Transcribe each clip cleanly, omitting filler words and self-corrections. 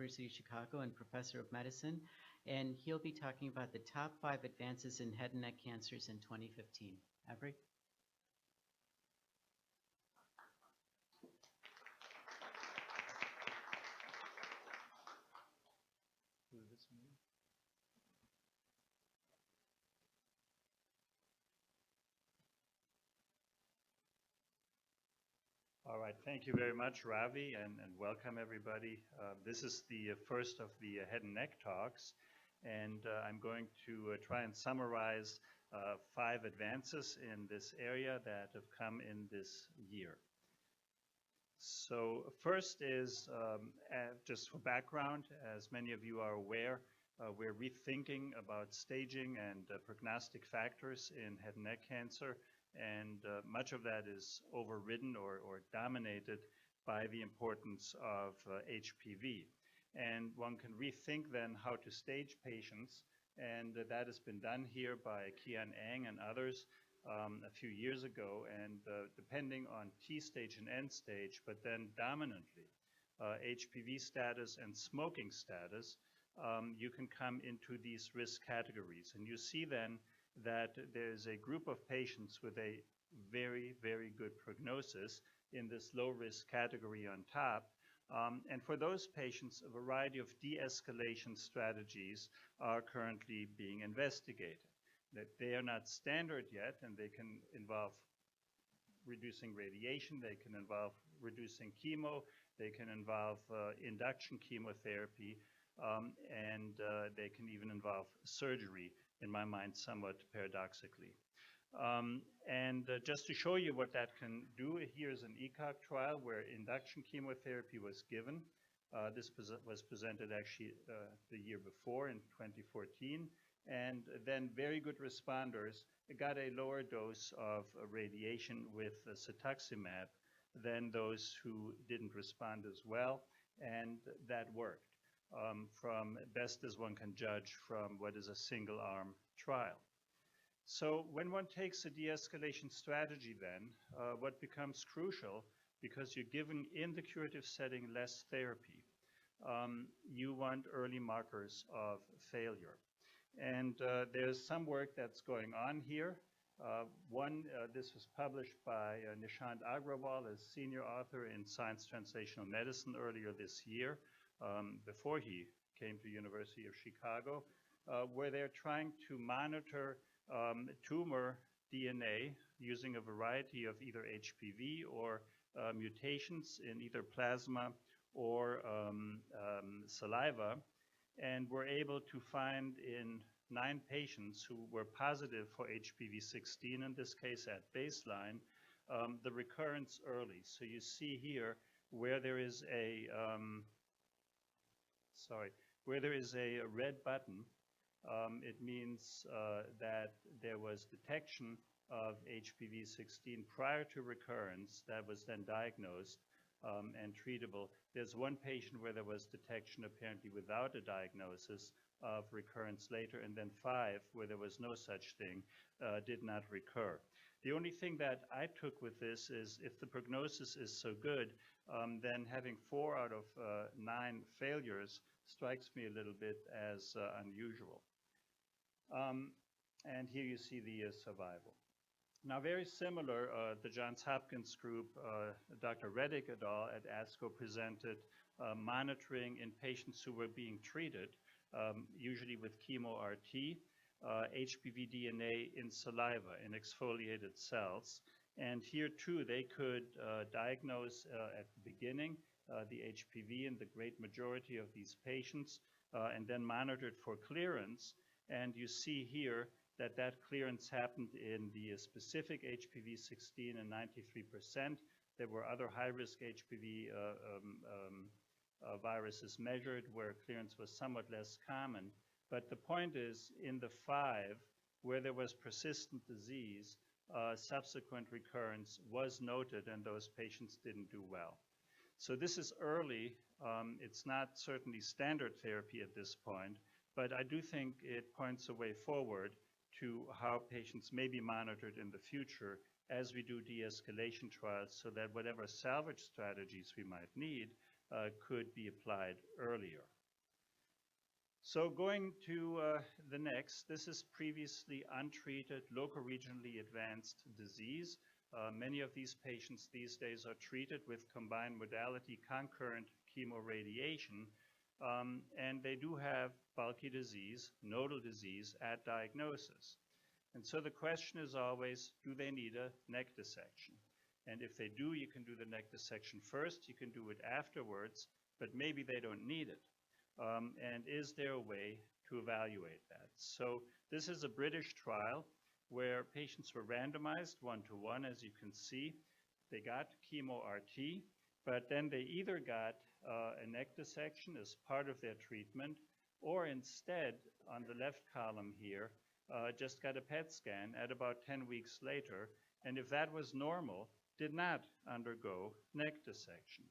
University of Chicago and professor of medicine, and he'll be talking about the top 5 advances in head and neck cancers in 2015. Everett? All right, thank you very much, Ravi, and welcome everybody. This is the first of the head and neck talks, and I'm going to try and summarize 5 advances in this area that have come in this year. So first is, just for background, as many of you are aware, we're rethinking about staging and prognostic factors in head and neck cancer, and much of that is overridden or dominated by the importance of HPV. And one can rethink then how to stage patients, and that has been done here by Kian Ang and others a few years ago, and depending on T stage and end stage, but then dominantly HPV status and smoking status, you can come into these risk categories. And you see then that there's a group of patients with a very, very good prognosis in this low-risk category on top. And for those patients, a variety of de-escalation strategies are currently being investigated. That they are not standard yet, and they can involve reducing radiation, they can involve reducing chemo, they can involve induction chemotherapy, and they can even involve surgery, in my mind, somewhat paradoxically. Just to show you what that can do, here's an ECOG trial where induction chemotherapy was given. This was presented actually the year before in 2014. And then very good responders got a lower dose of radiation with cetuximab than those who didn't respond as well. And that worked, from best as one can judge from what is a single-arm trial. So when one takes a de-escalation strategy then, what becomes crucial, because you're given in the curative setting less therapy, you want early markers of failure. And there's some work that's going on here. This was published by Nishant Agrawal as senior author in Science Translational Medicine earlier this year, before he came to University of Chicago, where they're trying to monitor tumor DNA using a variety of either HPV or mutations in either plasma or saliva, and were able to find in 9 patients who were positive for HPV-16, in this case at baseline, the recurrence early. So you see here where there is a red button, it means that there was detection of HPV-16 prior to recurrence that was then diagnosed and treatable. There's one patient where there was detection apparently without a diagnosis of recurrence later, and then 5 where there was no such thing, did not recur. The only thing that I took with this is if the prognosis is so good, then having 4 out of 9 failures strikes me a little bit as unusual. And here you see the survival. Now, very similar, the Johns Hopkins group, Dr. Reddick et al. At ASCO presented monitoring in patients who were being treated, usually with chemo-RT, HPV DNA in saliva, in exfoliated cells. And here, too, they could diagnose at the beginning the HPV in the great majority of these patients, and then monitored for clearance. And you see here that that clearance happened in the specific HPV-16 and 93%. There were other high-risk HPV viruses measured where clearance was somewhat less common. But the point is, in the 5 where there was persistent disease, subsequent recurrence was noted, and those patients didn't do well. So this is early. It's not certainly standard therapy at this point, but I do think it points a way forward to how patients may be monitored in the future as we do de-escalation trials, so that whatever salvage strategies we might need could be applied earlier. So going to the next, this is previously untreated, locoregionally advanced disease. Many of these patients these days are treated with combined modality concurrent chemoradiation, and they do have bulky disease, nodal disease at diagnosis. And so the question is always, do they need a neck dissection? And if they do, you can do the neck dissection first, you can do it afterwards, but maybe they don't need it. And is there a way to evaluate that? So this is a British trial where patients were randomized 1-to-1, as you can see. They got chemo-RT, but then they either got a neck dissection as part of their treatment, or instead, on the left column here, just got a PET scan at about 10 weeks later, and if that was normal, did not undergo neck dissection.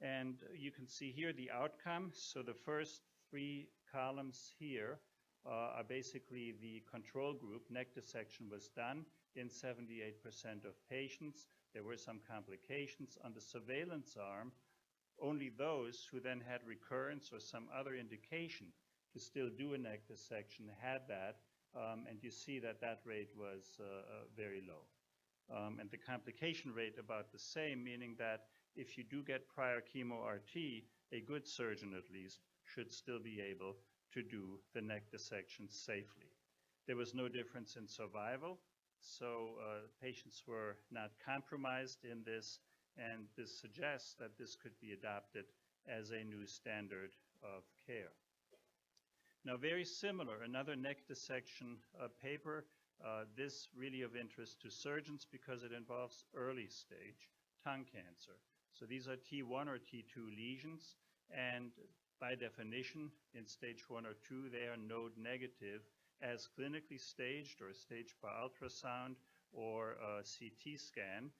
And you can see here the outcome. So the first 3 columns here are basically the control group. Neck dissection was done in 78% of patients. There were some complications. On the surveillance arm, only those who then had recurrence or some other indication to still do a neck dissection had that. And you see that that rate was very low. And the complication rate about the same, meaning that if you do get prior chemo-RT, a good surgeon at least should still be able to do the neck dissection safely. There was no difference in survival, so patients were not compromised in this, and this suggests that this could be adopted as a new standard of care. Now, very similar, another neck dissection paper, this really of interest to surgeons because it involves early stage tongue cancer. So these are T1 or T2 lesions, and by definition, in stage 1 or 2, they are node negative as clinically staged or staged by ultrasound or CT scan.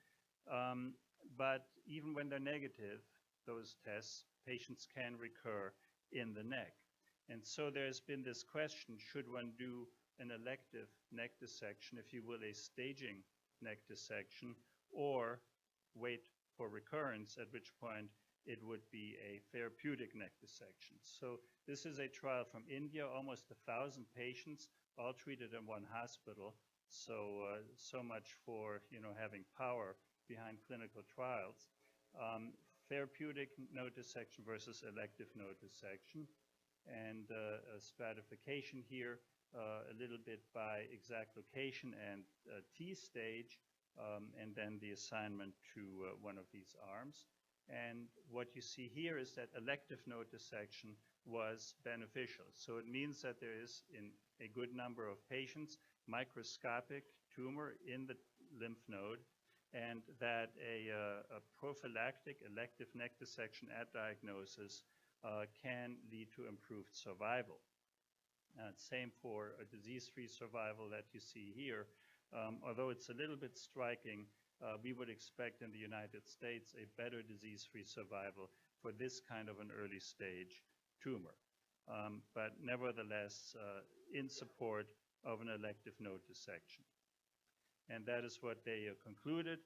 But even when they're negative, those tests, patients can recur in the neck. And so there's been this question, should one do an elective neck dissection, if you will, a staging neck dissection, or wait for recurrence, at which point it would be a therapeutic neck dissection. So this is a trial from India, almost 1,000 patients, all treated in one hospital. So, so much for, having power behind clinical trials. Therapeutic node dissection versus elective node dissection. And a stratification here, a little bit by exact location and T stage, and then the assignment to one of these arms. And what you see here is that elective node dissection was beneficial. So it means that there is, in a good number of patients, microscopic tumor in the lymph node, and that a prophylactic elective neck dissection at diagnosis can lead to improved survival. Same for a disease-free survival that you see here. Although it's a little bit striking, we would expect in the United States a better disease-free survival for this kind of an early stage tumor. But nevertheless, in support of an elective node dissection. And that is what they concluded,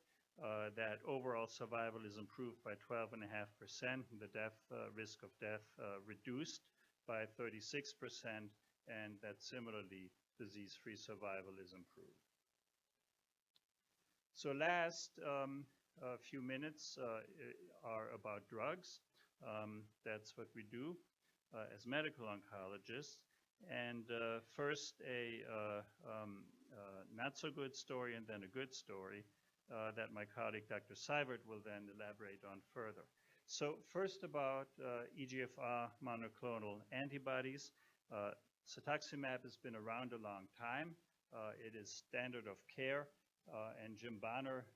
that overall survival is improved by 12.5%, and the risk of death reduced by 36%, and that similarly disease-free survival is improved. So last few minutes are about drugs. That's what we do as medical oncologists. And first a not so good story and then a good story that my colleague Dr. Seibert will then elaborate on further. So first about EGFR monoclonal antibodies. Cetuximab has been around a long time. It is standard of care. And Jim Bonner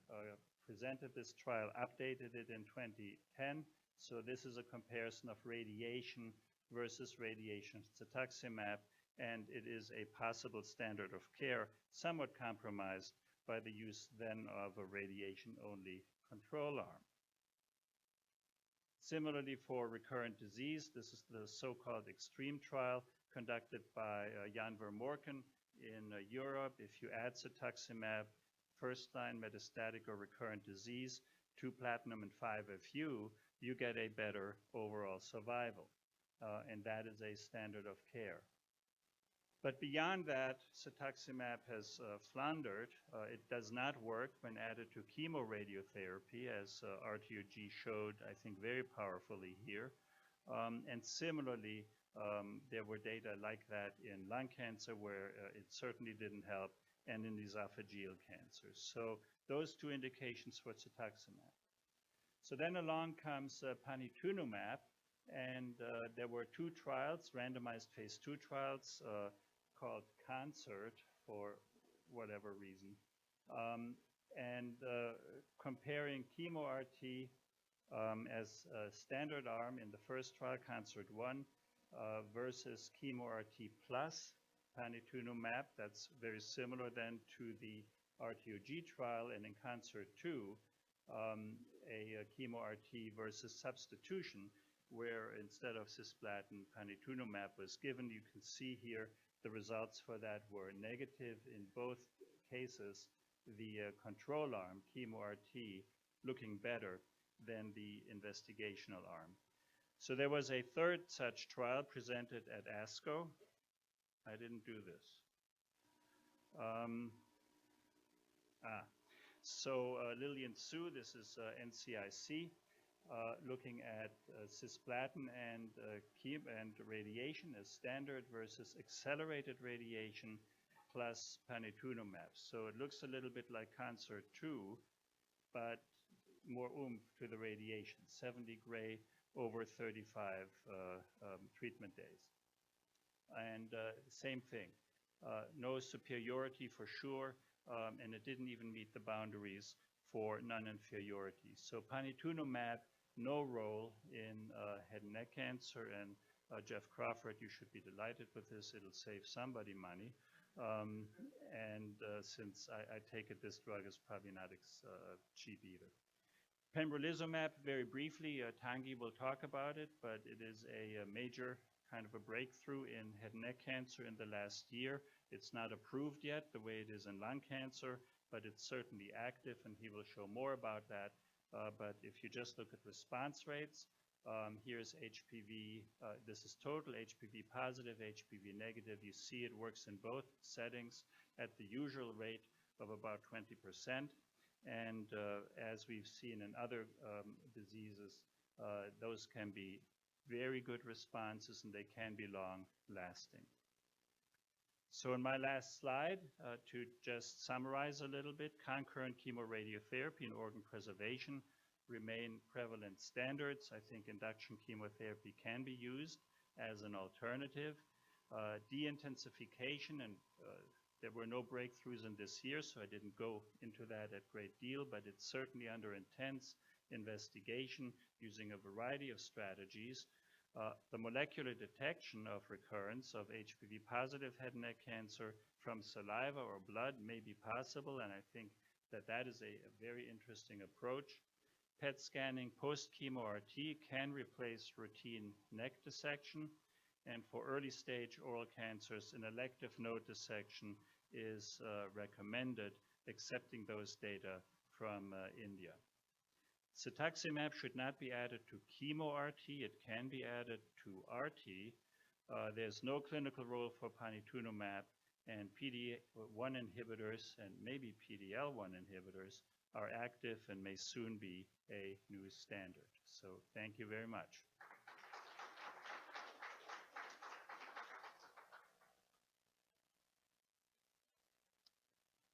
presented this trial, updated it in 2010. So this is a comparison of radiation versus radiation cetuximab, and it is a possible standard of care, somewhat compromised by the use then of a radiation-only control arm. Similarly, for recurrent disease, this is the so-called EXTREME trial conducted by Jan Vermorken in Europe. If you add cetuximab, first-line metastatic or recurrent disease, to platinum and 5-FU, you get a better overall survival. And that is a standard of care. But beyond that, cetuximab has floundered. It does not work when added to chemoradiotherapy, as RTOG showed, I think, very powerfully here. And similarly, there were data like that in lung cancer where it certainly didn't help, and in esophageal cancers. So those two indications for cetuximab. So then along comes panitumumab, and there were two trials, randomized phase 2 trials, called CONCERT for whatever reason, and comparing chemo-RT as a standard arm in the first trial, CONCERT 1, versus chemo-RT plus panitumumab. That's very similar then to the RTOG trial, and in CONCERT 2, a chemo-RT versus substitution, where instead of cisplatin, panitumumab was given. You can see here the results for that were negative in both cases. The control arm, chemo-RT, looking better than the investigational arm. So there was a third such trial presented at ASCO. I didn't do this. So Lillian Su, this is NCIC, looking at cisplatin and radiation as standard versus accelerated radiation plus panitumumab. So it looks a little bit like CONCERT 2, but more oomph to the radiation, 70 gray over 35 treatment days. And same thing, no superiority for sure, and it didn't even meet the boundaries for non-inferiority. So panitumumab, no role in head and neck cancer, and Jeff Crawford, you should be delighted with this. It'll save somebody money. Since I take it, this drug is probably not cheap either. Pembrolizumab, very briefly, Tanguy will talk about it, but it is a major kind of a breakthrough in head and neck cancer in the last year. It's not approved yet the way it is in lung cancer, but it's certainly active, and he will show more about that. But if you just look at response rates, here's HPV, this is total HPV positive, HPV negative. You see it works in both settings at the usual rate of about 20%. And as we've seen in other diseases, those can be very good responses, and they can be long lasting. So in my last slide, to just summarize a little bit, concurrent chemoradiotherapy and organ preservation remain prevalent standards. I think induction chemotherapy can be used as an alternative. De-intensification, and there were no breakthroughs in this year, so I didn't go into that at great deal, but it's certainly under intense investigation using a variety of strategies. The molecular detection of recurrence of HPV positive head and neck cancer from saliva or blood may be possible, and I think that that is a very interesting approach. PET scanning post-chemo RT can replace routine neck dissection, and for early stage oral cancers, an elective node dissection is recommended, accepting those data from India. Cetuximab should not be added to chemo-RT. It can be added to RT. There's no clinical role for panitumumab, and PD-1 inhibitors and maybe PD-L1 inhibitors are active and may soon be a new standard. So thank you very much.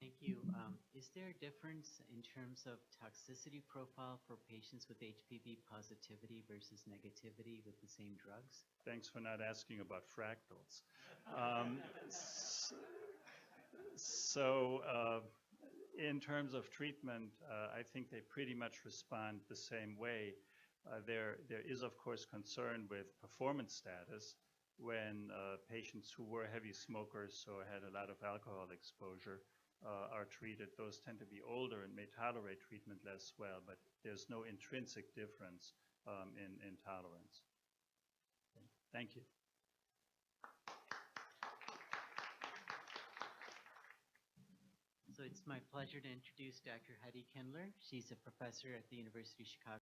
Thank you. Is there a difference in terms of toxicity profile for patients with HPV positivity versus negativity with the same drugs? Thanks for not asking about fractals. In terms of treatment, I think they pretty much respond the same way. There is, of course, concern with performance status when patients who were heavy smokers or had a lot of alcohol exposure are treated. Those tend to be older and may tolerate treatment less well, but there's no intrinsic difference in tolerance. Thank you. So it's my pleasure to introduce Dr. Heidi Kindler. She's a professor at the University of Chicago.